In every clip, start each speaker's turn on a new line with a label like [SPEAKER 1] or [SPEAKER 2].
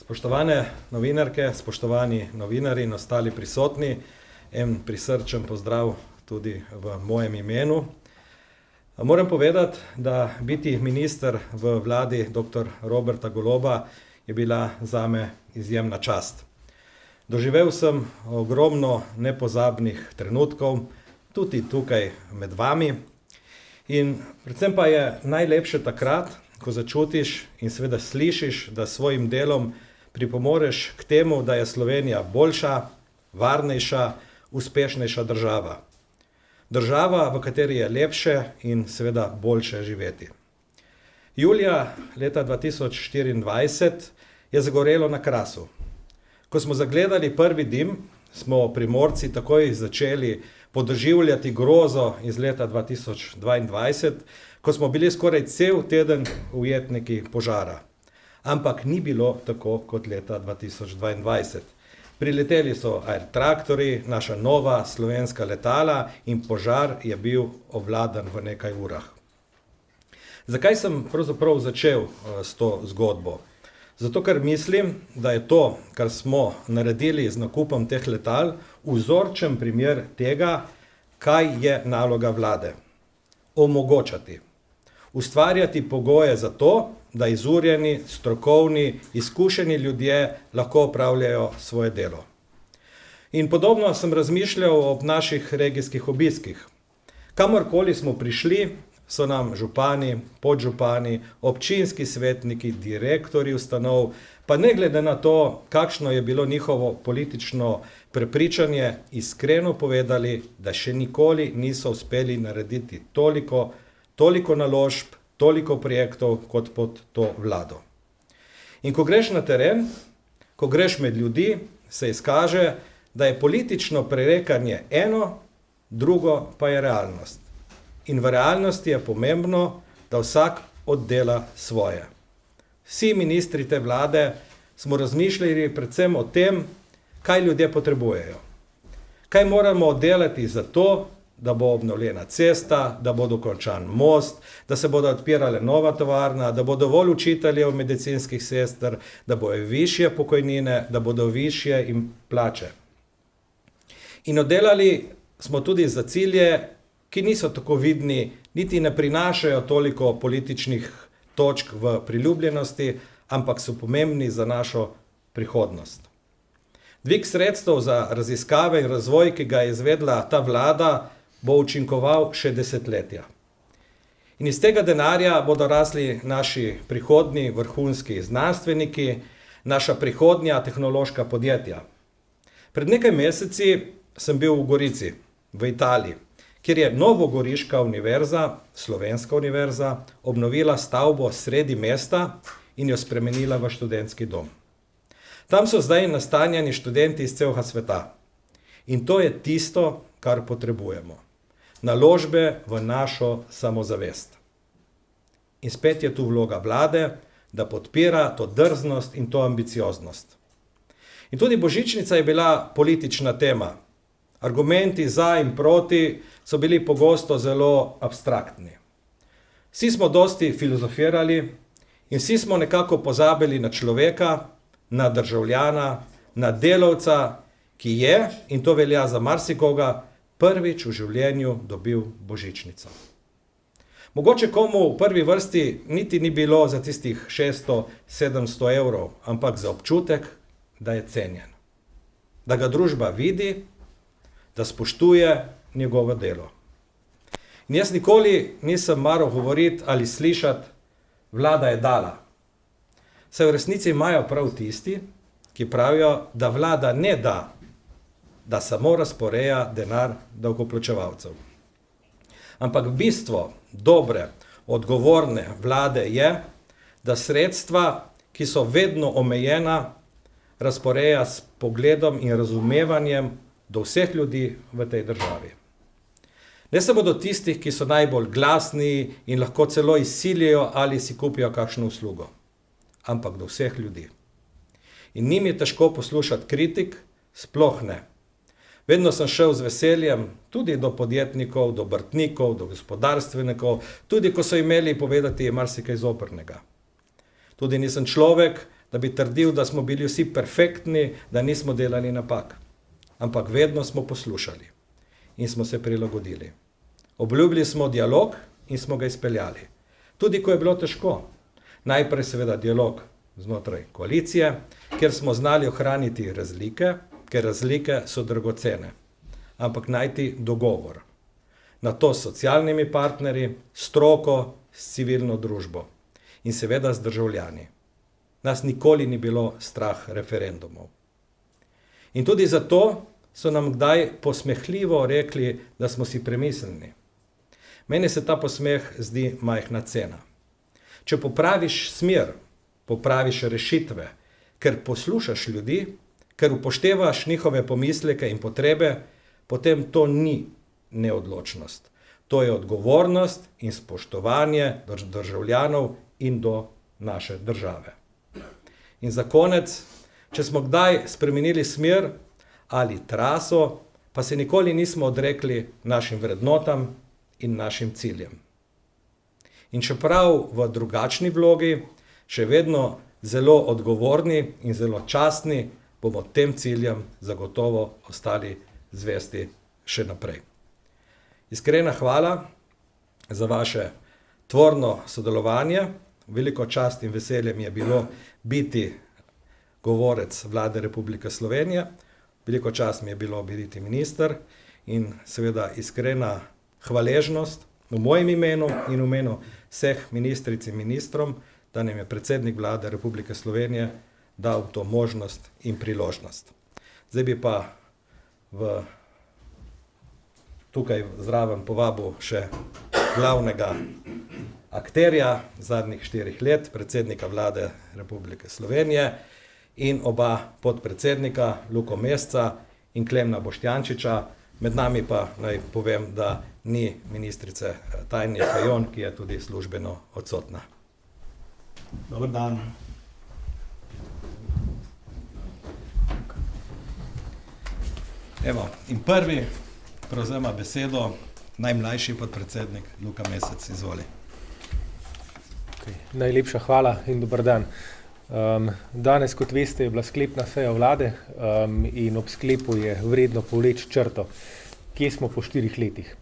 [SPEAKER 1] Spoštovane novinarke, spoštovani novinari in ostali prisotni, en prisrčen pozdrav tudi v mojem imenu. Moram povedati, da biti minister v vladi dr. Roberta Goloba je bila zame izjemna čast. Doživel sem ogromno nepozabnih trenutkov, tudi tukaj med vami. In predvsem pa je najlepše takrat, ko začutiš in seveda slišiš, da s svojim delom pripomoreš k temu, da je Slovenija boljša, varnejša, uspešnejša država. Država, v kateri je lepše in seveda boljše živeti. Julija leta 2024 je zagorelo na Krasu. Ko smo zagledali prvi dim, smo Primorci takoj začeli podoživljati grozo iz leta 2022, ko smo bili skoraj cel teden ujetniki požara. Ampak ni bilo tako kot leta 2022. Prileteli so airtraktorji, naša nova slovenska letala in požar je bil obvladan v nekaj urah. Zakaj sem pravzaprav začel s to zgodbo? Zato, ker mislim, da je to, kar smo naredili z nakupom teh letal, vzorčen primer tega, kaj je naloga vlade. Omogočati. Ustvarjati pogoje za to, da izurjeni, strokovni, izkušeni ljudje lahko opravljajo svoje delo. In podobno sem razmišljal ob naših regijskih obiskih. Kamorkoli smo prišli, so nam župani, podžupani, občinski svetniki, direktorji ustanov, pa ne glede na to, kakšno je bilo njihovo politično prepričanje, iskreno povedali, da še nikoli niso uspeli narediti toliko naložb, toliko projektov kot pod to vlado. In ko greš na teren, ko greš med ljudi, se izkaže, da je politično prerekanje eno, drugo pa je realnost. In v realnosti je pomembno, da vsak oddela svoje. Vsi ministri te vlade smo razmišljali predvsem o tem, kaj ljudje potrebujejo. Kaj moramo oddelati za to, da bo obnovljena cesta, da bo dokončan most, da se bodo odpirale nova tovarna, da bo dovolj učiteljev, medicinskih sester, da bojo višje pokojnine, da bodo višje in plače. In oddelali smo tudi za cilje, ki niso tako vidni, niti ne prinašajo toliko političnih točk v priljubljenosti, ampak so pomembni za našo prihodnost. Dvig sredstev za raziskave in razvoj, ki ga je izvedla ta vlada, bo učinkoval še desetletja. In iz tega denarja bodo rasli naši prihodnji vrhunski znanstveniki, naša prihodnja tehnološka podjetja. Pred nekaj meseci sem bil v Gorici, v Italiji, kjer je novogoriška univerza, slovenska univerza, obnovila stavbo sredi mesta in jo spremenila v študentski dom. Tam so zdaj nastanjeni študenti iz celega sveta. In to je tisto, kar potrebujemo. Naložbe v našo samozavest. In spet je tu vloga vlade, da podpira to drznost in to ambicioznost. In tudi božičnica je bila politična tema. Argumenti za in proti so bili pogosto zelo abstraktni. Vsi smo dosti filozofirali in vsi smo nekako pozabili na človeka, na državljana, na delavca, ki je, in to velja za marsikoga, prvič v življenju dobil božičnico. Mogoče komu v prvi vrsti niti ni bilo za tistih 600-700 evrov, ampak za občutek, da je cenjen. Da ga družba vidi, da spoštuje njegovo delo. In jaz nikoli nisem maral govoriti ali slišati, vlada je dala. Saj v resnici imajo prav tisti, ki pravijo, da vlada ne da, da samo razporeja denar davkoplačevalcev. Ampak bistvo dobre, odgovorne vlade je, da sredstva, ki so vedno omejena, razporeja s pogledom in razumevanjem do vseh ljudi v tej državi. Ne samo do tistih, ki so najbolj glasni in lahko celo izsilijo ali si kupijo kakšno uslugo, ampak do vseh ljudi. In njim je težko poslušati kritik, sploh ne. Vedno sem šel z veseljem tudi do podjetnikov, do obrtnikov, do gospodarstvenikov, tudi ko so imeli povedati marsikaj zoprnega. Tudi nisem človek, da bi trdil, da smo bili vsi perfektni, da nismo delali napak. Ampak vedno smo poslušali in smo se prilagodili. Obljubili smo dialog in smo ga izpeljali. Tudi ko je bilo težko. Najprej seveda dialog znotraj koalicije, kjer smo znali ohraniti razlike, ker razlike so dragocene. Ampak najti dogovor. Nato s socialnimi partnerji, stroko, s civilno družbo in seveda z državljani. Nas nikoli ni bilo strah referendumov. In tudi zato so nam kdaj posmehljivo rekli, da smo si premisleni. Meni se ta posmeh zdi majhna cena. Če popraviš smer, popraviš rešitve, ker poslušaš ljudi, ker upoštevaš njihove pomisleke in potrebe, potem to ni neodločnost. To je odgovornost in spoštovanje državljanov in do naše države. In za konec, če smo kdaj spremenili smer ali traso, pa se nikoli nismo odrekli našim vrednotam in našim ciljem. In čeprav v drugačni vlogi, še vedno zelo odgovorni in zelo častni, bomo tem ciljem zagotovo ostali zvesti še naprej. Iskrena hvala za vaše tvorno sodelovanje. Veliko čast in veselje mi je bilo biti govorec Vlade Republike Slovenije. Veliko čast mi je bilo biti minister in seveda iskrena hvaležnost v mojem imenu in v imenu vseh ministric in ministrom, da nam je predsednik Vlade Republike Slovenije dal to možnost in priložnost. Zdaj bi pa tukaj zraven povabil še glavnega akterja zadnjih 4 let, predsednika Vlade Republike Slovenije in oba podpredsednika, Luko Mesca in Klemna Boštjančiča. Med nami pa naj povem, da ni ministrice Tanje Fajon, ki je tudi službeno odsotna.
[SPEAKER 2] Dober dan.
[SPEAKER 1] Evo, in prvi prevzema besedo najmlajši podpredsednik Luka Mesec. Izvoli.
[SPEAKER 3] Okay. Najlepša hvala in dober dan. Danes, kot veste, je bila sklepna seja vlade in ob sklepu je vredno povleči črto, kje smo po 4 letih.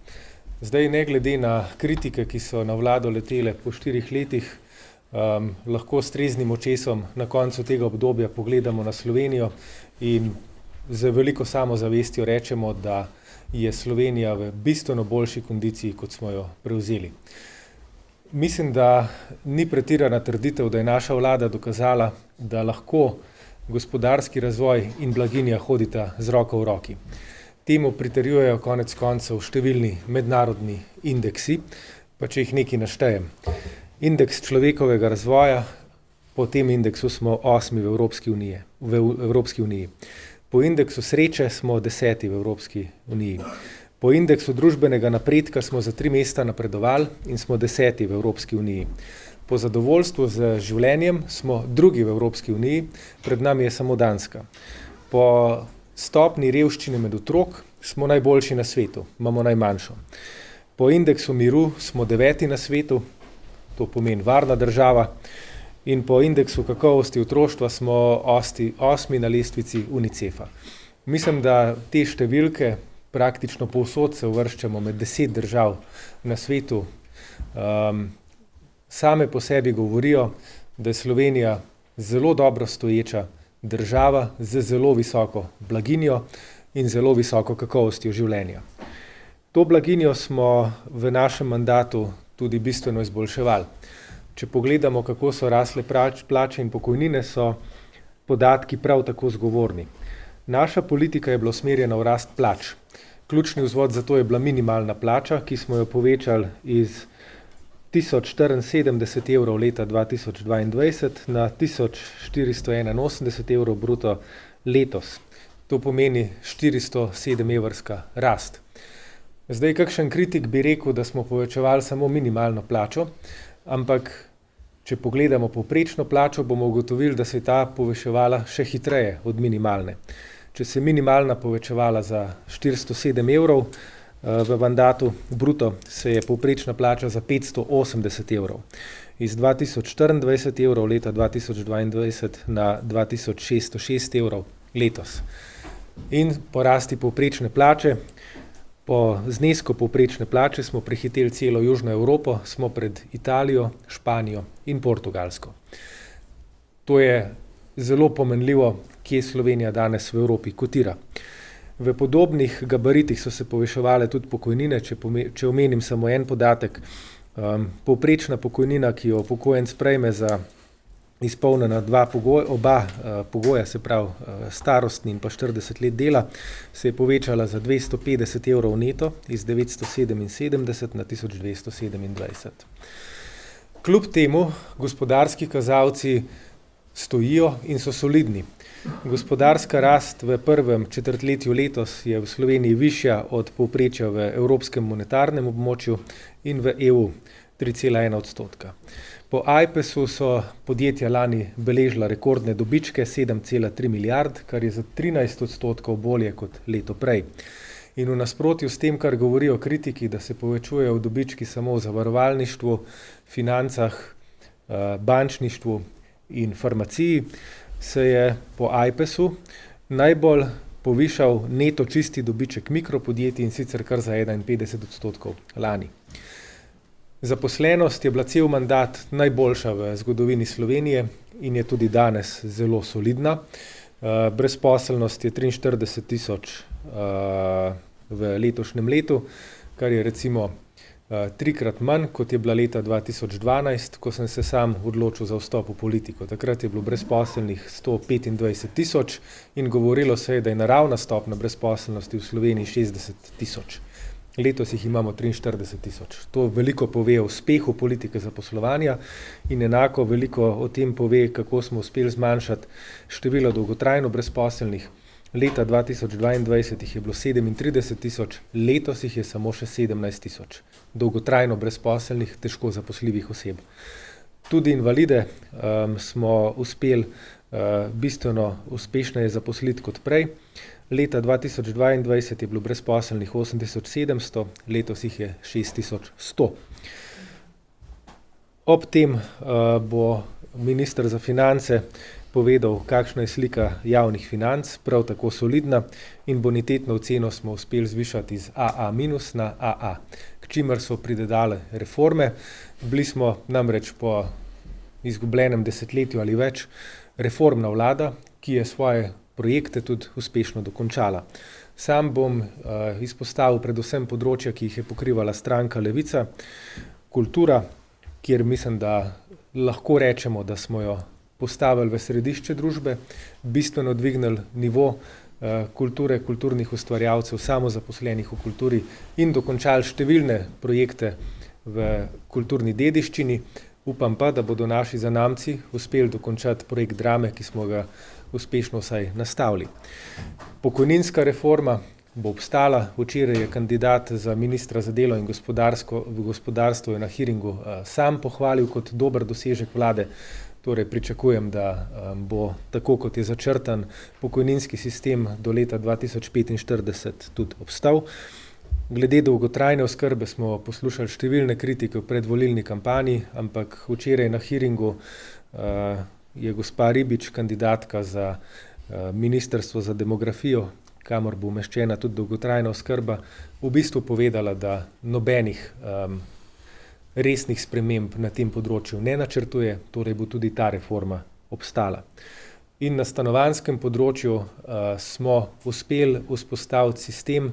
[SPEAKER 3] Zdaj, ne glede na kritike, ki so na vlado letele po 4 letih, lahko s treznim očesom na koncu tega obdobja pogledamo na Slovenijo in z veliko samozavestjo rečemo, da je Slovenija v bistveno boljši kondiciji, kot smo jo prevzeli. Mislim, da ni pretirana trditev, da je naša vlada dokazala, da lahko gospodarski razvoj in blaginja hodita z roko v roki. Temu pritrjujejo konec koncev številni mednarodni indeksi, pa če jih nekaj naštejem. Indeks človekovega razvoja, po tem indeksu smo 8. v Evropski uniji. Po indeksu sreče smo 10. v Evropski uniji. Po indeksu družbenega napredka smo za 3 mesta napredovali in smo 10. v Evropski uniji. Po zadovoljstvu z življenjem smo 2. v Evropski uniji, pred nami je samo Danska. Po stopni revščine med otrok smo najboljši na svetu, imamo najmanjšo. Po indeksu miru smo 9. na svetu, to pomeni varna država, in po indeksu kakovosti otroštva smo 8. na lestvici UNICEF-a. Mislim, da te številke praktično povsod se uvrščamo med 10 držav na svetu. Same po sebi govorijo, da je Slovenija zelo dobro stoječa država z zelo visoko blaginjo in zelo visoko kakovostjo življenja. To blaginjo smo v našem mandatu tudi bistveno izboljševali. Če pogledamo, kako so rasle plače in pokojnine, so podatki prav tako zgovorni. Naša politika je bila usmerjena v rast plač. Ključni vzvod za to je bila minimalna plača, ki smo jo povečali iz 1074 evrov leta 2022 na 1481 evrov bruto letos. To pomeni 407 evrska rast. Zdaj, kakšen kritik bi rekel, da smo povečevali samo minimalno plačo, ampak če pogledamo povprečno plačo, bomo ugotovili, da se je ta povečevala še hitreje od minimalne. Če se je minimalna povečevala za 407 evrov, v mandatu bruto se je povprečna plača za 580 evrov. Iz 2024 evrov leta 2022 na 2606 evrov letos. In po rasti povprečne plače, po znesku povprečne plače smo prehiteli celo Južno Evropo, smo pred Italijo, Španijo in Portugalsko. To je zelo pomenljivo, kje Slovenija danes v Evropi kotira. V podobnih gabaritih so se povečevale tudi pokojnine, če omenim samo en podatek. Povprečna pokojnina, ki jo upokojenec prejme za izpolnjena oba pogoja, se pravi starostni in pa 40 let dela, se je povečala za 250 evrov neto iz 977 na 1227. Kljub temu gospodarski kazalci stojijo in so solidni. Gospodarska rast v prvem četrtletju letos je v Sloveniji višja od povprečja v Evropskem monetarnem območju in v EU 3,1%. Po AIPES-u so podjetja lani beležila rekordne dobičke 7,3 milijard, kar je za 13% bolje kot leto prej. In v nasprotju s tem, kar govorijo kritiki, da se povečujejo dobički samo v zavarovalništvu, financah, bančništvu in farmaciji, se je po AIPES-u najbolj povišal neto čisti dobiček mikropodjetij in sicer kar za 51% lani. Zaposlenost je bila cel mandat najboljša v zgodovini Slovenije in je tudi danes zelo solidna. Brezposelnost je 43 tisoč v letošnjem letu, kar je recimo trikrat manj, kot je bila leta 2012, ko sem se sam odločil za vstop v politiko. Takrat je bilo brezposelnih 125 tisoč in govorilo se je, da je naravna stopnja brezposelnosti v Sloveniji 60 tisoč. Letos jih imamo 43 tisoč. To veliko pove o uspehu politike zaposlovanja in enako veliko o tem pove, kako smo uspeli zmanjšati število dolgotrajno brezposelnih. Leta 2022 jih je bilo 37 tisoč, letos jih je samo še 17 tisoč. Dolgotrajno brezposelnih, težko zaposljivih oseb. Tudi invalide smo uspeli bistveno uspešneje zaposliti kot prej. Leta 2022 je bilo brezposelnih 8700, letos jih je 6100. Ob tem bo minister za finance povedal, kakšna je slika javnih financ, prav tako solidna, in bonitetno oceno smo uspeli zvišati iz AA- na AA, k čimer so pridedale reforme. Bili smo namreč po izgubljenem desetletju ali več reformna vlada, ki je svoje projekte tudi uspešno dokončala. Sam bom izpostavil predvsem področja, ki jih je pokrivala stranka Levica, kultura, kjer mislim, da lahko rečemo, da smo jo postavili v središče družbe, bistveno dvignili nivo kulture, kulturnih ustvarjalcev, samozaposlenih v kulturi in dokončali številne projekte v kulturni dediščini. Upam pa, da bodo naši zanamci uspeli dokončati projekt Drame, ki smo ga uspešno vsaj nastavili. Pokojninska reforma bo obstala. Včeraj je kandidat za ministra za delo in gospodarstvo na hearingu sam pohvalil kot dober dosežek vlade. Torej pričakujem, da bo tako, kot je začrtan pokojninski sistem do leta 2045 tudi obstal. Glede dolgotrajne oskrbe smo poslušali številne kritike v predvolilni kampanji, ampak včeraj na hearingu je gospa Ribič, kandidatka za ministrstvo za demografijo, kamor bo umeščena tudi dolgotrajna oskrba, v bistvu povedala, da nobenih resnih sprememb na tem področju ne načrtuje, torej bo tudi ta reforma obstala. In na stanovanjskem področju smo uspeli vzpostaviti sistem,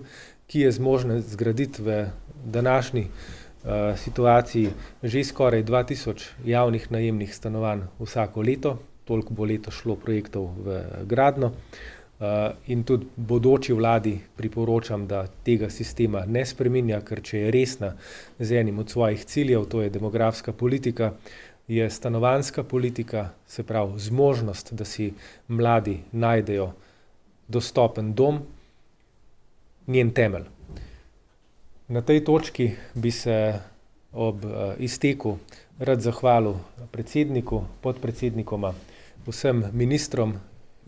[SPEAKER 3] ki je zmožen zgraditi v današnji situaciji že skoraj 2000 javnih najemnih stanovanj vsako leto, toliko bo leto šlo projektov v gradnjo. In tudi bodoči vladi priporočam, da tega sistema ne spreminja, ker če je resna z enim od svojih ciljev, to je demografska politika, je stanovanjska politika, se pravi zmožnost, da si mladi najdejo dostopen dom, njen temelj. Na tej točki bi se ob izteku rad zahvalil predsedniku, podpredsednikoma, vsem ministrom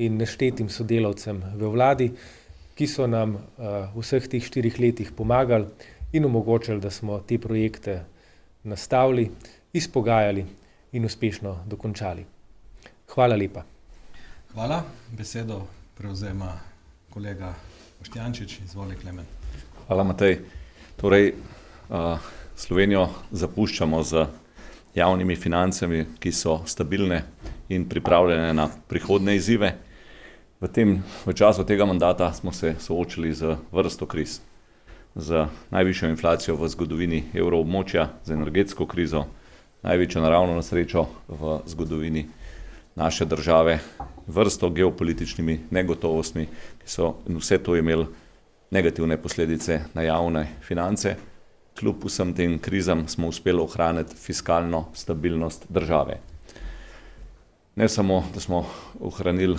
[SPEAKER 3] in neštetim sodelavcem v vladi ki so nam vseh teh 4 letih pomagali in omogočili, da smo te projekte nastavili, izpogajali in uspešno dokončali. Hvala lepa.
[SPEAKER 1] Hvala. Besedo prevzema kolega Boštjančič. Izvoli, Klemen.
[SPEAKER 4] Hvala, Matej. Torej, Slovenijo zapuščamo z javnimi financami, ki so stabilne in pripravljene na prihodne izzive. V času tega mandata smo se soočili z vrsto kriz. Z najvišjo inflacijo v zgodovini evroobmočja, z energetsko krizo, največjo naravno nesrečo v zgodovini naše države, vrsto geopolitičnimi negotovostmi, ki so vse to imeli negativne posledice na javne finance. Kljub vsem tem krizam smo uspeli ohraniti fiskalno stabilnost države. Ne samo, da smo ohranili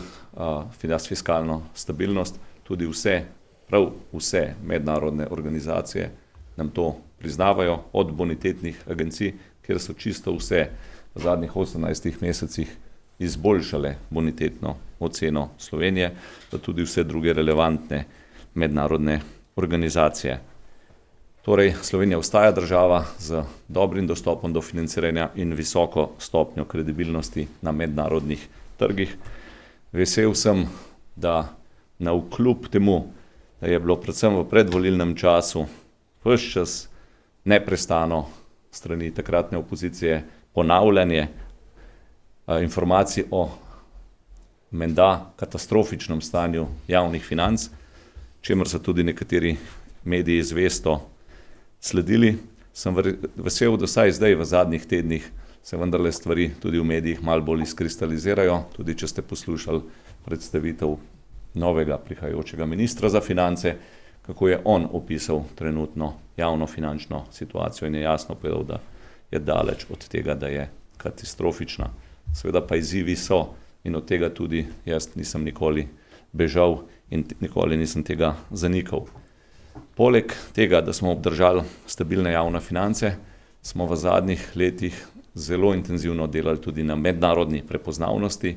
[SPEAKER 4] fiskalno stabilnost, tudi prav vse mednarodne organizacije nam to priznavajo, od bonitetnih agencij, kjer so čisto vse v zadnjih 18 mesecih izboljšale bonitetno oceno Slovenije, pa tudi vse druge relevantne mednarodne organizacije. Torej, Slovenija ostaja država z dobrim dostopom do financiranja in visoko stopnjo kredibilnosti na mednarodnih trgih. Vesel sem, da navkljub temu, da je bilo predvsem v predvolilnem času ves čas neprestano strani takratne opozicije ponavljanje informacij o menda katastrofičnem stanju javnih financ, čemer so tudi nekateri mediji zvesto sledili. Sem vesel, da vsaj zdaj v zadnjih tednih se vendarle stvari tudi v medijih malo bolj izkristalizirajo, tudi če ste poslušali predstavitev novega prihajajočega ministra za finance, kako je on opisal trenutno javno finančno situacijo in je jasno povedal, da je daleč od tega, da je katastrofična. Seveda pa izzivi so in od tega tudi jaz nisem nikoli bežal in nikoli nisem tega zanikal. Poleg tega, da smo obdržali stabilne javne finance, smo v zadnjih letih zelo intenzivno delali tudi na mednarodni prepoznavnosti.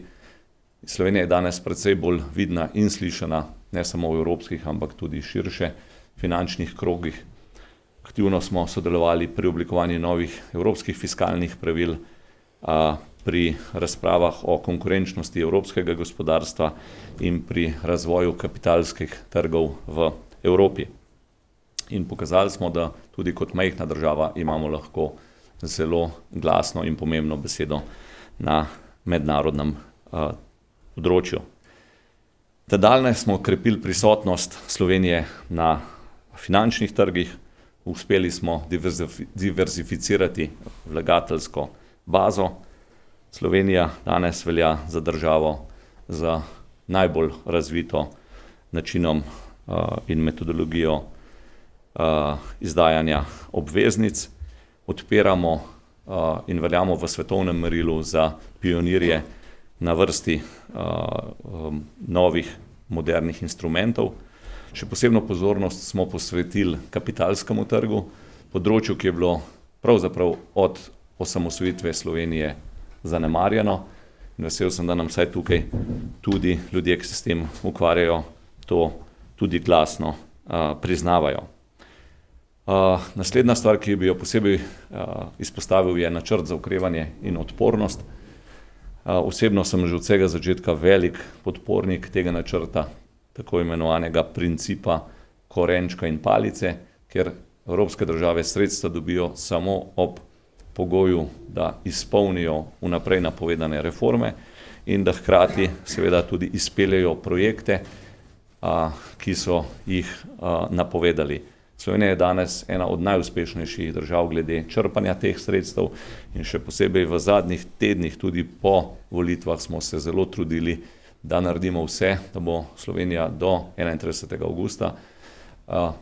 [SPEAKER 4] Slovenija je danes precej bolj vidna in slišana, ne samo v evropskih, ampak tudi širše finančnih krogih. Aktivno smo sodelovali pri oblikovanju novih evropskih fiskalnih pravil, pri razpravah o konkurenčnosti evropskega gospodarstva in pri razvoju kapitalskih trgov v Evropi. In pokazali smo, da tudi kot majhna država imamo lahko zelo glasno in pomembno besedo na mednarodnem področju. Nadaljnje smo krepili prisotnost Slovenije na finančnih trgih, uspeli smo diverzificirati vlagateljsko bazo. Slovenija danes velja za državo z najbolj razvito načinom in metodologijo izdajanja obveznic. Odpiramo in veljamo v svetovnem merilu za pionirje na vrsti novih modernih instrumentov. Še posebno pozornost smo posvetili kapitalskemu trgu, področju, ki je bilo pravzaprav od osamosvojitve Slovenije zanemarjeno. Vesel sem, da nam vsaj tukaj tudi ljudje, ki se s tem ukvarjajo, to tudi glasno priznavajo. Naslednja stvar, ki bi jo posebej izpostavil, je načrt za okrevanje in odpornost. Osebno sem že od vsega začetka velik podpornik tega načrta, tako imenovanega principa korenčka in palice, ker evropske države sredstva dobijo samo ob pogoju, da izpolnijo vnaprej napovedane reforme in da hkrati seveda tudi izpeljejo projekte, ki so jih napovedali. Slovenija je danes ena od najuspešnejših držav glede črpanja teh sredstev in še posebej v zadnjih tednih, tudi po volitvah, smo se zelo trudili, da naredimo vse, da bo Slovenija do 31. avgusta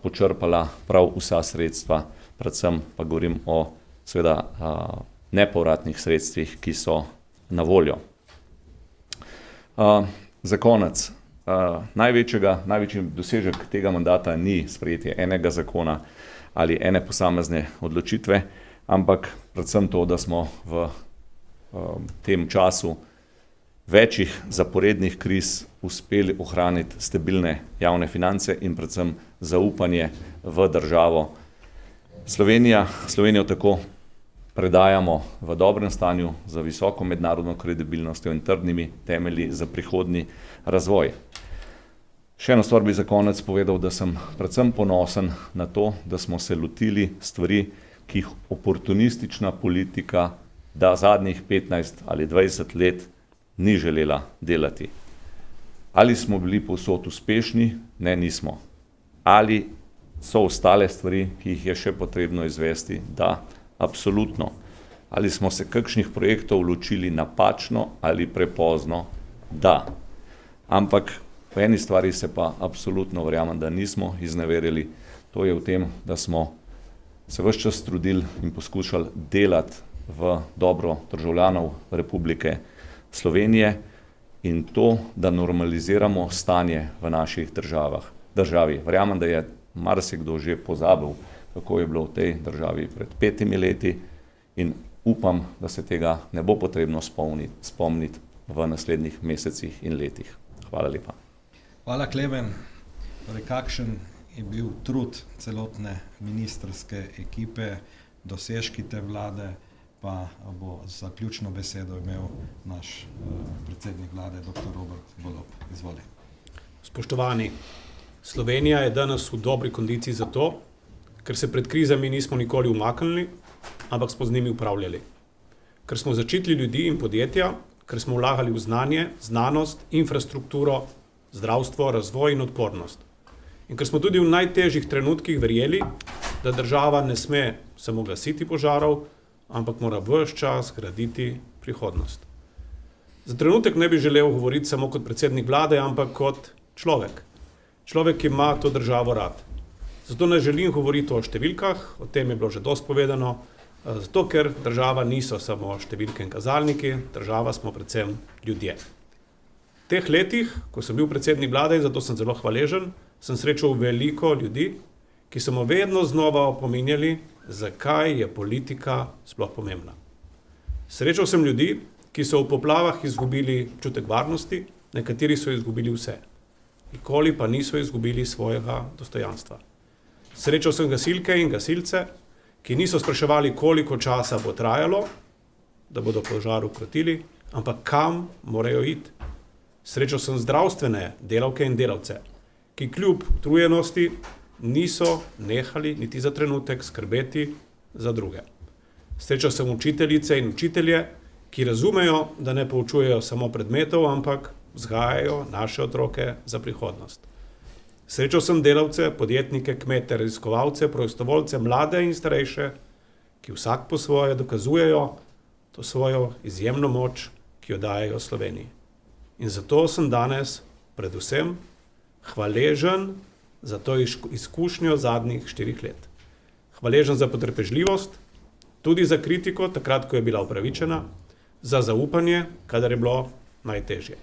[SPEAKER 4] počrpala prav vsa sredstva, predvsem pa govorim o seveda nepovratnih sredstvih, ki so na voljo. Za konec. Največji dosežek tega mandata ni sprejetje enega zakona ali ene posamezne odločitve, ampak predvsem to, da smo v tem času večjih zaporednih kriz uspeli ohraniti stabilne javne finance in predvsem zaupanje v državo. Slovenijo tako predajamo v dobrem stanju za visoko mednarodno kredibilnostjo in trdnimi temelji za prihodnji razvoj. Še eno stvar bi za konec povedal, da sem predvsem ponosen na to, da smo se lotili stvari, ki jih oportunistična politika da zadnjih 15 ali 20 let ni želela delati. Ali smo bili povsod uspešni? Ne, nismo. Ali so ostale stvari, ki jih je še potrebno izvesti? Da, absolutno. Ali smo se kakšnih projektov ločili napačno ali prepozno? Da. Ampak v eni stvari se pa absolutno verjamem, da nismo izneverili. To je v tem, da smo se ves čas trudili in poskušali delati v dobro državljanov Republike Slovenije in to, da normaliziramo stanje v naših državi. Verjamem, da je marsikdo že pozabil, kako je bilo v tej državi pred 5 leti in upam, da se tega ne bo potrebno spomniti v naslednjih mesecih in letih. Hvala lepa.
[SPEAKER 1] Hvala, Klemen. Torej, kakšen je bil trud celotne ministrske ekipe, dosežki te vlade, pa bo zaključno besedo imel naš predsednik vlade, dr. Robert Golob. Izvoli.
[SPEAKER 2] Spoštovani, Slovenija je danes v dobri kondiciji zato, ker se pred krizami nismo nikoli umaknili, ampak smo z njimi upravljali. Ker smo začitili ljudi in podjetja, ker smo vlagali v znanje, znanost, infrastrukturo, zdravstvo, razvoj in odpornost. In ker smo tudi v najtežjih trenutkih verjeli, da država ne sme samo gasiti požarov, ampak mora ves čas graditi prihodnost. Za trenutek ne bi želel govoriti samo kot predsednik vlade, ampak kot človek. Človek, ki ima to državo rad. Zato ne želim govoriti o številkah, o tem je bilo že dosti povedano, zato ker država niso samo številke in kazalniki, država smo predvsem ljudje. V teh letih, ko sem bil predsednik vlade, in zato sem zelo hvaležen, sem srečal veliko ljudi, ki so me vedno znova opominjali, zakaj je politika sploh pomembna. Srečal sem ljudi, ki so v poplavah izgubili občutek varnosti, nekateri so izgubili vse. Nikoli pa niso izgubili svojega dostojanstva. Srečal sem gasilke in gasilce, ki niso spraševali, koliko časa bo trajalo, da bodo požar ukrotili, ampak kam morajo iti. Srečal sem zdravstvene delavke in delavce, ki kljub utrujenosti niso nehali niti za trenutek skrbeti za druge. Srečal sem učiteljice in učitelje, ki razumejo, da ne poučujejo samo predmetov, ampak vzgajajo naše otroke za prihodnost. Srečal sem delavce, podjetnike, kmete, raziskovalce, prostovoljce, mlade in starejše, ki vsak po svoje dokazujejo to svojo izjemno moč, ki jo dajejo Sloveniji. In zato sem danes predvsem hvaležen za to izkušnjo zadnjih 4 let. Hvaležen za potrpežljivost, tudi za kritiko, takrat, ko je bila upravičena, za zaupanje, kadar je bilo najtežje.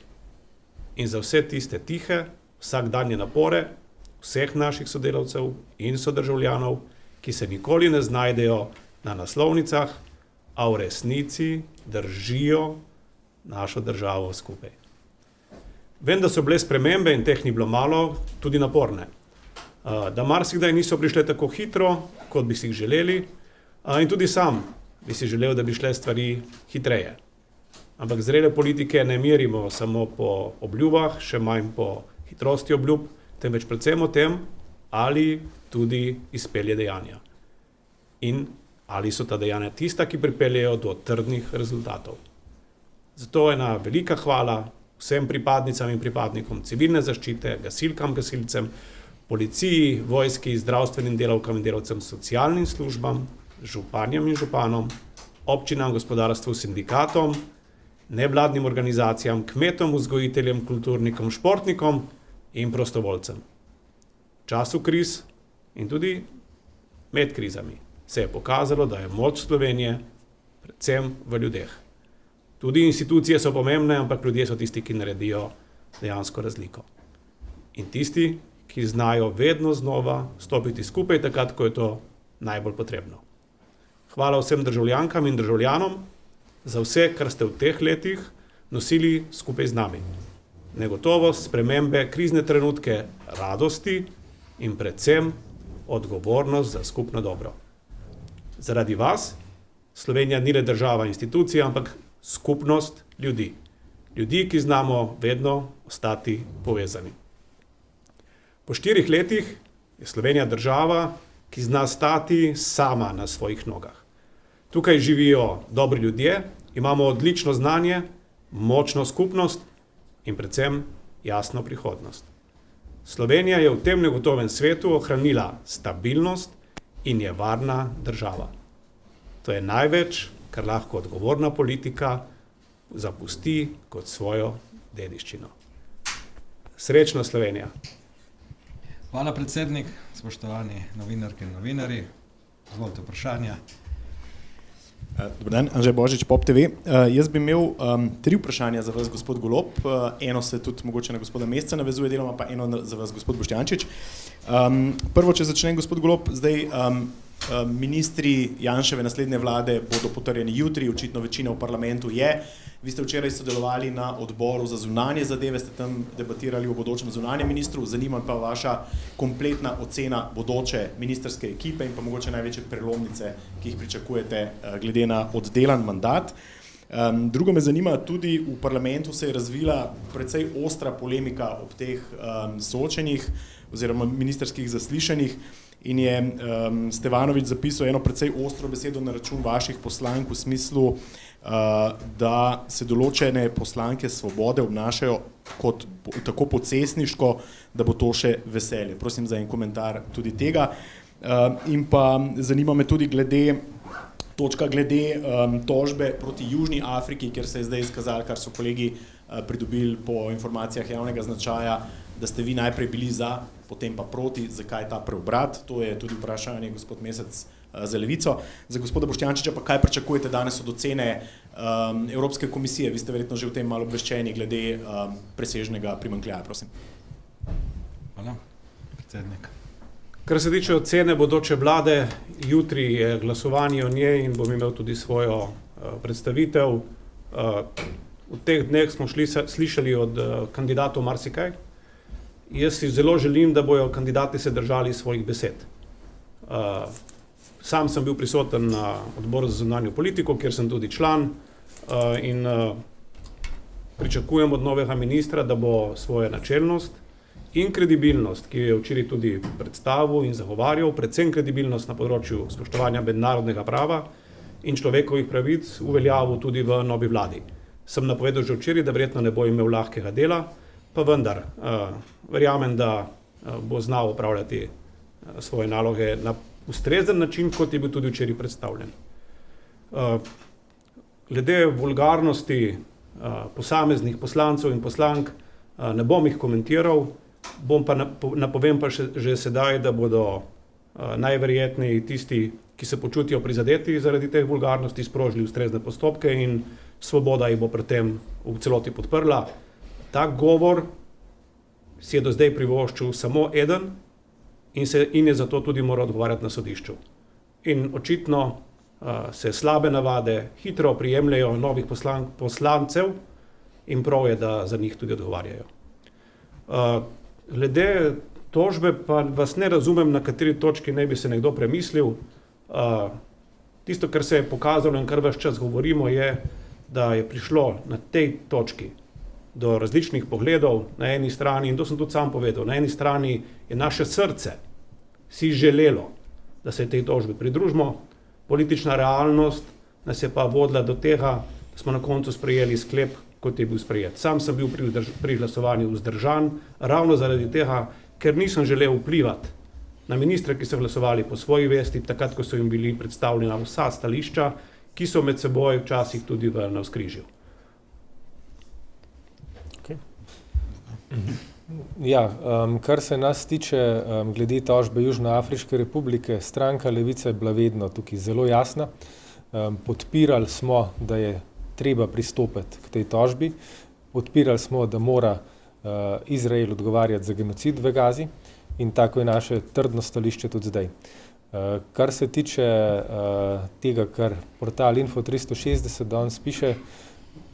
[SPEAKER 2] In za vse tiste tihe, vsakdanje napore vseh naših sodelavcev in sodržavljanov, ki se nikoli ne znajdejo na naslovnicah, a v resnici držijo našo državo skupaj. Vem, da so bile spremembe in teh ni bilo malo, tudi naporne. Da marsikdaj niso prišle tako hitro, kot bi si jih želeli, in tudi sam bi si želel, da bi šle stvari hitreje. Ampak zrele politike ne merimo samo po obljubah, še manj po hitrosti obljub, temveč predvsem o tem, ali tudi izpelje dejanja. In ali so ta dejanja tista, ki pripeljejo do trdnih rezultatov. Zato ena velika hvala vsem pripadnicam in pripadnikom civilne zaščite, gasilkam, gasilcem, policiji, vojski, zdravstvenim delavkam in delavcem, socialnim službam, županjam in županom, občinam, gospodarstvu, sindikatom, nevladnim organizacijam, kmetom, vzgojiteljem, kulturnikom, športnikom in prostovoljcem. V času kriz in tudi med krizami se je pokazalo, da je moč Slovenije predvsem v ljudeh. Tudi institucije so pomembne, ampak ljudje so tisti, ki naredijo dejansko razliko. In tisti, ki znajo vedno znova stopiti skupaj takrat, ko je to najbolj potrebno. Hvala vsem državljankam in državljanom za vse, kar ste v teh letih nosili skupaj z nami. Negotovost, spremembe, krizne trenutke, radosti in predvsem odgovornost za skupno dobro. Zaradi vas Slovenija ni le država, institucija, ampak skupnost ljudi. Ljudi, ki znamo vedno ostati povezani. Po 4 letih je Slovenija država, ki zna stati sama na svojih nogah. Tukaj živijo dobri ljudje, imamo odlično znanje, močno skupnost in predvsem jasno prihodnost. Slovenija je v tem negotovem svetu ohranila stabilnost in je varna država. To je največ, kar lahko odgovorna politika zapusti kot svojo dediščino. Srečno Slovenija!
[SPEAKER 1] Hvala, predsednik, spoštovani novinarke in novinarji. Izvolite vprašanja.
[SPEAKER 5] Dober dan, Anže Božič, Pop TV. Jaz bi imel 3 vprašanja za vas, gospod Golob. Eno se tudi mogoče na gospoda Mesca navezuje deloma, pa eno za vas, gospod Boštjančič. Prvo, če začnem, gospod Golob, zdaj ministri Janševe naslednje vlade bodo potrjeni jutri, očitno večina v parlamentu je. Vi ste včeraj sodelovali na odboru za zunanje zadeve, ste tam debatirali o bodočem zunanjem ministru, zanima pa vaša kompletna ocena bodoče ministerske ekipe in pa mogoče največje prelomnice, ki jih pričakujete glede na oddelan mandat. Drugo me zanima, tudi v parlamentu se je razvila precej ostra polemika ob teh soočenjih oziroma ministerskih zaslišanjih in je Stevanović zapisal eno precej ostro besedo na račun vaših poslank v smislu, da se določene poslanke Svobode obnašajo kot tako pocesniško, da bo to še veselje. Prosim za en komentar tudi tega. In pa zanima me tudi točka glede tožbe proti Južni Afriki, kjer se je zdaj izkazalo, kar so kolegi pridobili po informacijah javnega značaja, da ste vi najprej bili za, potem pa proti, zakaj ta preobrat. To je tudi vprašanje gospod Mesec za Levico. Za gospoda Boštjančiča pa kaj pričakujete danes od ocene Evropske komisije? Vi ste verjetno že v tem malo obveščeni glede presežnega primanjkljaja, prosim.
[SPEAKER 1] Hvala, predsednik.
[SPEAKER 2] Kar se tiče ocene bodoče vlade, jutri je glasovanje o njej in bom imel tudi svojo predstavitev. V teh dneh smo slišali od kandidatov marsikaj. Jaz si zelo želim, da bojo kandidati se držali svojih besed. Sam sem bil prisoten na odboru za zunanjo politiko, kjer sem tudi član in pričakujem od novega ministra, da bo svojo načelnost in kredibilnost, ki jo je včeraj tudi predstavil in zagovarjal, predvsem kredibilnost na področju spoštovanja mednarodnega prava in človekovih pravic uveljavil tudi v novi vladi. Sem napovedal že včeraj, da verjetno ne bo imel lahkega dela, pa vendar verjamem, da bo znal upravljati svoje naloge na ustrezen način, kot je bil tudi včeraj predstavljen. Glede vulgarnosti posameznih poslancev in poslank ne bom jih komentiral, napovem pa že sedaj, da bodo najverjetneje tisti, ki se počutijo prizadeti zaradi teh vulgarnosti, sprožili ustrezne postopke in Svoboda jih bo pri tem v celoti podprla. Tak govor si je do zdaj privoščil samo eden in je zato tudi moral odgovarjati na sodišču. In očitno se slabe navade hitro prijemljajo novih poslancev in prav je, da za njih tudi odgovarjajo. Glede tožbe pa vas ne razumem, na kateri točki naj bi se nekdo premislil. Tisto, kar se je pokazalo in kar ves čas govorimo, je, da je prišlo na tej točki do različnih pogledov na eni strani, in to sem tudi sam povedal, na eni strani je naše srce si želelo, da se tej tožbi pridružimo, politična realnost nas je pa vodila do tega, da smo na koncu sprejeli sklep, kot je bil sprejet. Sam sem bil pri glasovanju vzdržan, ravno zaradi tega, ker nisem želel vplivati na ministre, ki so glasovali po svoji vesti, takrat, ko so jim bili predstavljena vsa stališča, ki so med seboj včasih tudi v navzkrižju.
[SPEAKER 3] Ja, kar se nas tiče glede tožbe Južnoafriške republike, stranka Levica je bila vedno tukaj zelo jasna. Podpirali smo, da je treba pristopiti k tej tožbi. Podpirali smo, da mora Izrael odgovarjati za genocid v Gazi in tako je naše trdno stališče tudi zdaj. Kar se tiče tega, kar portal Info360 danes piše,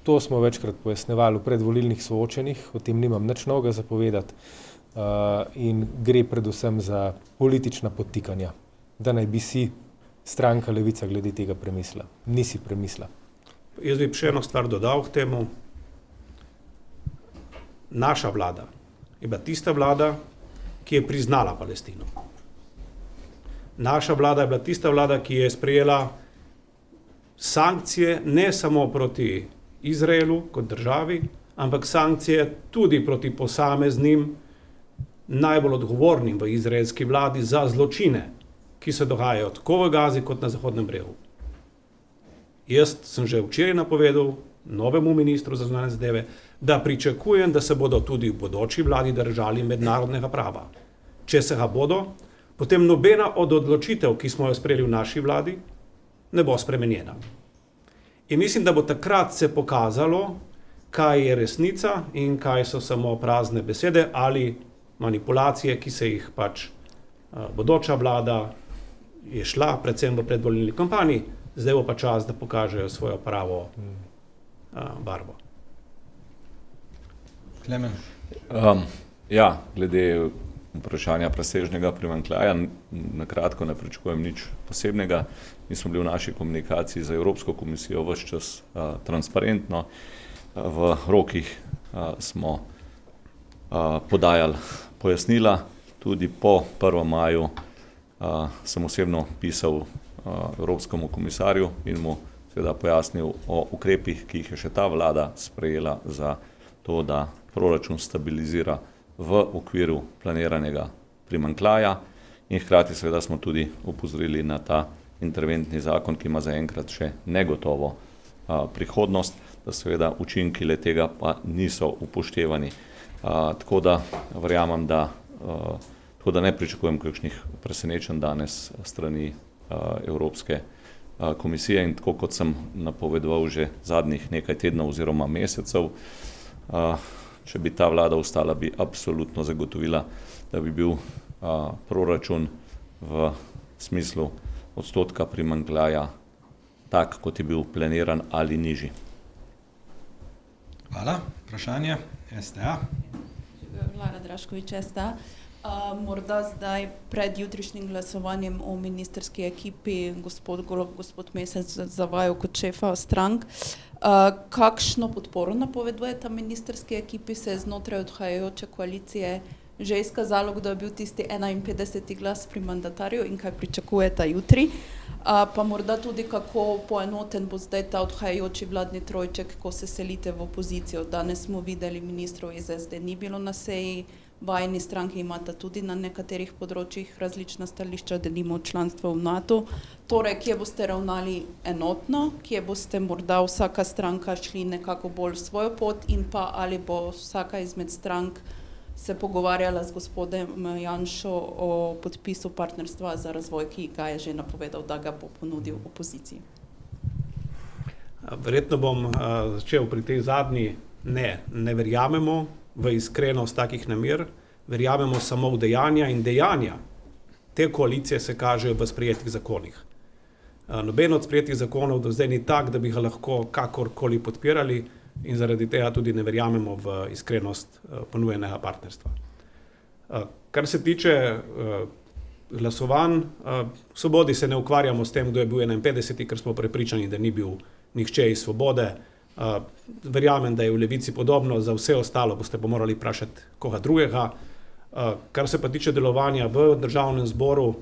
[SPEAKER 3] To smo večkrat pojasnjevali v predvolilnih soočenjih, o tem nimam nič novega za povedati in gre predvsem za politična podtikanja, da naj bi si stranka Levica glede tega premislila. Nisi premislila.
[SPEAKER 2] Jaz bi še eno stvar dodal k temu. Naša vlada je bila tista vlada, ki je priznala Palestino. Naša vlada je bila tista vlada, ki je sprejela sankcije ne samo proti Izraelu kot državi, ampak sankcije tudi proti posameznim najbolj odgovornim v izraelski vladi za zločine, ki se dogajajo tako v Gazi kot na Zahodnem bregu. Jaz sem že včeraj napovedal novemu ministru za zunanje zadeve, da pričakujem, da se bodo tudi v bodoči vladi držali mednarodnega prava. Če se ga bodo, potem nobena od odločitev, ki smo jo sprejeli v naši vladi, ne bo spremenjena. In mislim, da bo takrat se pokazalo, kaj je resnica in kaj so samo prazne besede ali manipulacije, ki se jih pač bodoča vlada je šla, predvsem v predvolilni kampanji, zdaj bo pa čas, da pokažejo svojo pravo barvo.
[SPEAKER 1] Klemen.
[SPEAKER 4] Ja, glede vprašanja presežnega primanjkljaja, na kratko ne pričakujem nič posebnega. Mi smo bili v naši komunikaciji z Evropsko komisijo ves čas transparentno. V rokih smo podajali pojasnila. Tudi po 1. maju sem osebno pisal Evropskemu komisarju in mu seveda pojasnil o ukrepih, ki jih je še ta vlada sprejela za to, da proračun stabilizira v okviru planiranega primanjkljaja in hkrati seveda smo tudi opozorili na ta interventni zakon, ki ima zaenkrat še negotovo prihodnost, da seveda učinki le tega pa niso upoštevani. Tako da verjamem, da ne pričakujem kakšnih presenečenj danes strani Evropske komisije in tako kot sem napovedoval že zadnjih nekaj tednov oziroma mesecev, če bi ta vlada ostala, bi absolutno zagotovila, da bi bil proračun v smislu odstotka primanjkljaja tak, kot je bil planiran ali nižji.
[SPEAKER 1] Hvala. Vprašanje STA.
[SPEAKER 6] Lara Draškovič, STA. Morda zdaj pred jutrišnjim glasovanjem o ministerski ekipi gospod Golob, gospod Mesec zavajal kot šefa strank. Kakšno podporo napoveduje ta ministerski ekipi? Se je znotraj odhajajoče koalicije že izkazalo, kdo je bil tisti 51. glas pri mandatarju in kaj pričakujeta jutri? Pa morda tudi kako poenoten bo zdaj ta odhajajoči vladni trojček, ko se selite v opozicijo. Danes smo videli ministrov iz SD ni bilo na seji, vajeni stranki imata tudi na nekaterih področjih različna stališča, delimo članstvo v NATO. Torej, kje boste ravnali enotno, kje boste morda vsaka stranka šli nekako bolj svojo pot in pa ali bo vsaka izmed strank se pogovarjala z gospodem Janšo o podpisu partnerstva za razvoj, ki ga je že napovedal, da ga bo ponudil opoziciji.
[SPEAKER 2] Verjetno bom začel pri tej zadnji. Ne verjamemo v iskrenost takih namer, verjamemo samo v dejanja in dejanja te koalicije se kažejo v sprejetih zakonih. Noben od sprejetih zakonov do zdaj ni tak, da bi ga lahko kakorkoli podpirali in zaradi tega tudi ne verjamemo v iskrenost ponujenega partnerstva. Kar se tiče glasovanj, v Svobodi se ne ukvarjamo s tem, kdo je bil 51, ker smo prepričani, da ni bil nihče iz Svobode. Verjamem, da je v Levici podobno, za vse ostalo boste pa morali vprašati koga drugega. Kar se pa tiče delovanja v državnem zboru,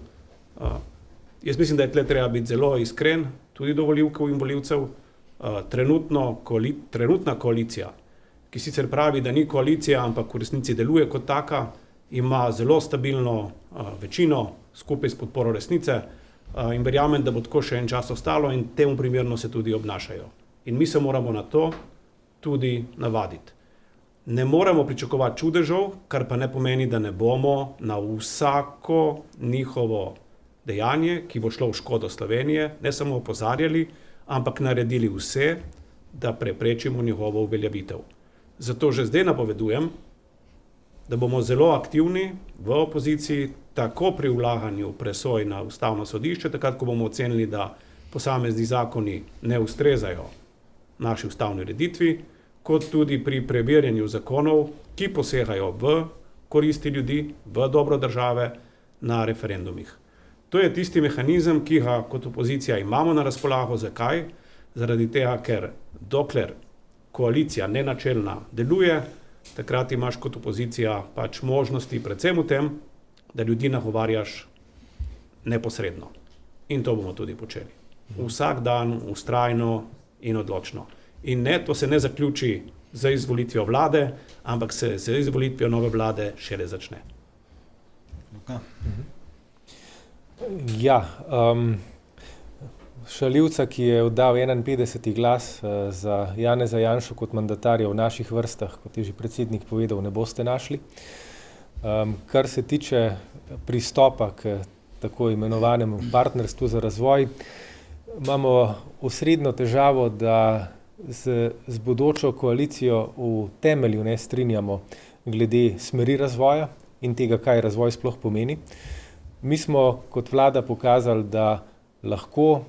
[SPEAKER 2] jaz mislim, da je tle treba biti zelo iskren, tudi do volivcev in volivcev. Trenutna koalicija, ki sicer pravi, da ni koalicija, ampak v resnici deluje kot taka, ima zelo stabilno večino skupaj s podporo resnice in verjamem, da bo tako še en čas ostalo in temu primerno se tudi obnašajo. In mi se moramo na to tudi navaditi. Ne moremo pričakovati čudežev, kar pa ne pomeni, da ne bomo na vsako njihovo dejanje, ki bo šlo v škodo Slovenije, ne samo opozarjali, ampak naredili vse, da preprečimo njegovo uveljavitev. Zato že zdaj napovedujem, da bomo zelo aktivni v opoziciji, tako pri vlaganju presoj na Ustavno sodišče, takrat, ko bomo ocenili, da posamezni zakoni ne ustrezajo naši ustavni ureditvi, kot tudi pri preverjanju zakonov, ki posegajo v koristi ljudi, v dobro države na referendumih. To je tisti mehanizem, ki ga kot opozicija imamo na razpolago. Zakaj? Zaradi tega, ker dokler koalicija nenačelna deluje, takrat imaš kot opozicija pač možnosti predvsem v tem, da ljudi nagovarjaš neposredno. In to bomo tudi počeli. Vsak dan, vztrajno in odločno. In ne, to se ne zaključi z izvolitvijo vlade, ampak se z izvolitvijo nove vlade šele začne.
[SPEAKER 1] Luka?
[SPEAKER 3] Ja, šaljivca, ki je oddal 51. glas za Janeza Janšo kot mandatarja v naših vrstah, kot je že predsednik povedal, ne boste našli. Kar se tiče pristopa k tako imenovanemu partnerstvu za razvoj, imamo osrednjo težavo, da z bodočo koalicijo v temelju ne strinjamo glede smeri razvoja in tega, kaj razvoj sploh pomeni. Mi smo kot vlada pokazali, da lahko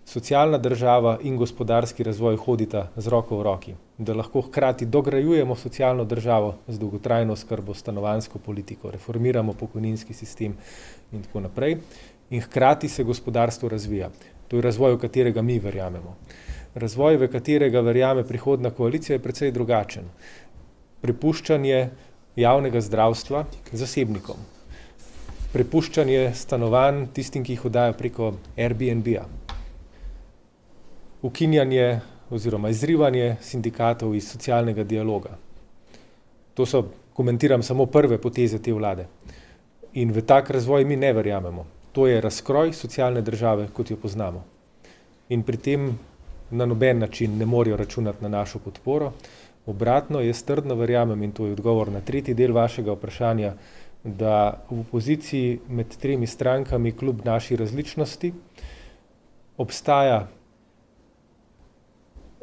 [SPEAKER 3] socialna država in gospodarski razvoj hodita z roko v roki, da lahko hkrati dograjujemo socialno državo z dolgotrajno oskrbo, stanovanjsko politiko, reformiramo pokojninski sistem in tako naprej, in hkrati se gospodarstvo razvija. To je razvoj, v katerega mi verjamemo. Razvoj, v katerega verjame prihodna koalicija, je precej drugačen. Prepuščanje javnega zdravstva zasebnikom. Prepuščanje stanovanj tistim, ki jih oddajo preko Airbnb-a. Ukinjanje oziroma izrivanje sindikatov iz socialnega dialoga. To so, komentiram, samo prve poteze te vlade. In v tak razvoj mi ne verjamemo. To je razkroj socialne države, kot jo poznamo. In pri tem na noben način ne morejo računati na našo podporo. Obratno, jaz trdno verjamem, in to je odgovor na tretji del vašega vprašanja, da v opoziciji med tremi strankami kljub naši različnosti obstaja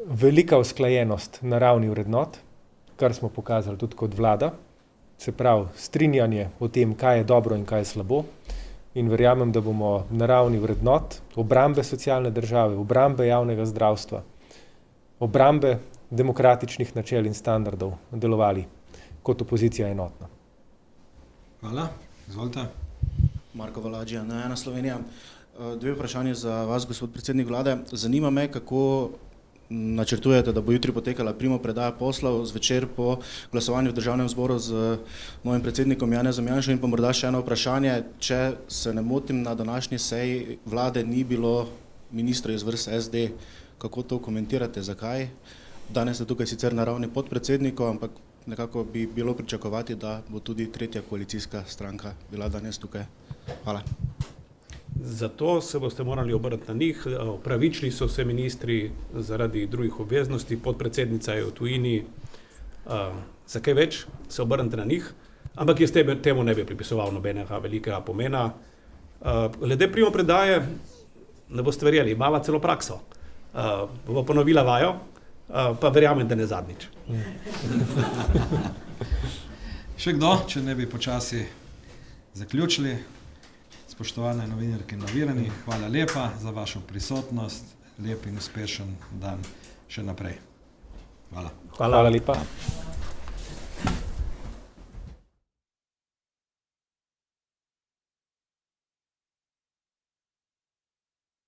[SPEAKER 3] velika usklajenost na ravni vrednot, kar smo pokazali tudi kot vlada, se pravi strinjanje o tem, kaj je dobro in kaj je slabo, in verjamem, da bomo na ravni vrednot, obrambe socialne države, obrambe javnega zdravstva, obrambe demokratičnih načel in standardov delovali kot opozicija enotno.
[SPEAKER 1] Hvala. Izvolite.
[SPEAKER 7] Marko Valadžija, Ena Slovenija. Dve vprašanje za vas, gospod predsednik vlade. Zanima me, kako načrtujete, da bo jutri potekala primopredaja poslov zvečer po glasovanju v državnem zboru z novim predsednikom Janezom Janšo, in pa morda še eno vprašanje, če se ne motim, na današnji seji vlade ni bilo ministra iz vrst SD. Kako to komentirate, zakaj? Danes ste tukaj sicer na ravni podpredsednikov, ampak nekako bi bilo pričakovati, da bo tudi tretja koalicijska stranka bila danes tukaj. Hvala.
[SPEAKER 2] Zato se boste morali obrniti na njih. Opravičili so se ministri zaradi drugih obveznosti, podpredsednica je v tujini. Za kaj več se obrnite na njih, ampak jaz temu ne bi pripisoval nobenega velikega pomena. Glede primopredaje, ne boste verjeli, imava celo prakso. Bo ponovila vajo, pa verjamem, da ne zadnjič.
[SPEAKER 1] Še kdo, če ne bi počasi zaključili? Spoštovane novinarke in novinarji, hvala lepa za vašo prisotnost. Lep in uspešen dan še naprej. Hvala.
[SPEAKER 3] Hvala lepa.